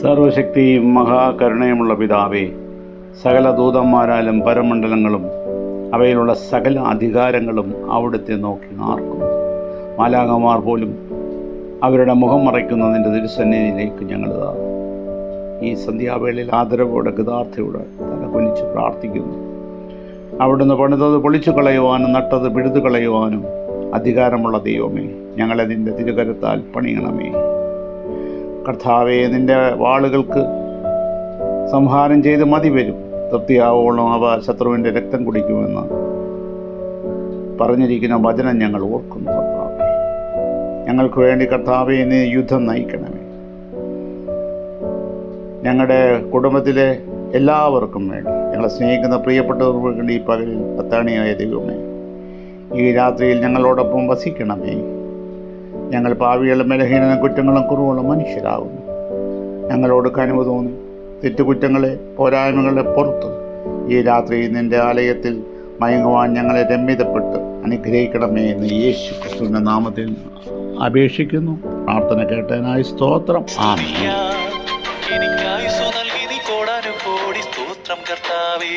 സർവശക്തിയും മഹാകരുണയുമുള്ള പിതാവേ, സകല ദൂതന്മാരാലും പരമണ്ഡലങ്ങളും അവയിലുള്ള സകല അധികാരങ്ങളും അവിടുത്തെ നോക്കി ആർക്കുന്നു. മാലാഖമാർ പോലും അവരുടെ മുഖം മറയ്ക്കുന്ന നിൻ്റെ തിരുസന്നിധിയിലേക്ക് ഞങ്ങൾ ഈ സന്ധ്യാവേളയിൽ ആദരവോടെ ഗതാർത്ഥയോടെ തല കുനിച്ച് പ്രാർത്ഥിക്കുന്നു. അവിടുന്ന് പണിതത് പൊളിച്ചു കളയുവാനും നട്ടത് പിഴുതു കളയുവാനും അധികാരമുള്ള ദൈവമേ, ഞങ്ങളെ നിൻ്റെ തിരുകരത്താൽ പണിയണമേ. കർത്താവേ, നിൻ്റെ വാളുകൾക്ക് സംഹാരം ചെയ്ത് മതി വരും, തൃപ്തിയാവോളം അവ ശത്രുവിൻ്റെ രക്തം കുടിക്കുമെന്ന് പറഞ്ഞിരിക്കുന്ന വചനം ഞങ്ങൾ ഓർക്കുന്നു. കർത്താവേ, ഞങ്ങൾക്ക് വേണ്ടി കർത്താവേ നീ യുദ്ധം നയിക്കണമേ. ഞങ്ങളുടെ കുടുംബത്തിലെ എല്ലാവർക്കും വേണ്ടി, ഞങ്ങളെ സ്നേഹിക്കുന്ന പ്രിയപ്പെട്ടവർക്ക് വേണ്ടി ഈ പകലിൽ അത്താണിയായ ദൈവമേ, ഈ രാത്രിയിൽ ഞങ്ങളോടൊപ്പം വസിക്കണമേ. ഞങ്ങൾ പാവികളും ബലഹീനനും കുറ്റങ്ങളും കുറവുള്ള മനുഷ്യരാകുന്നു. ഞങ്ങളോട് കനിവ് തോന്നി തെറ്റുകുറ്റങ്ങളെ പോരായ്മകളെ പുറത്ത് ഈ രാത്രി നിൻ്റെ ആലയത്തിൽ മയങ്ങുവാൻ ഞങ്ങളെ രമ്യതപ്പെട്ട് അനുഗ്രഹിക്കണമേ എന്ന് യേശു ക്രിസ്തുവിൻ്റെ നാമത്തിൽ അപേക്ഷിക്കുന്നു. പ്രാർത്ഥന കേട്ടതിനായി സ്തോത്രം. ആമേൻ. എനിക്കായുസ്സു നൽകി നീ കോടാനുകോടി സ്തോത്രം കർത്താവേ.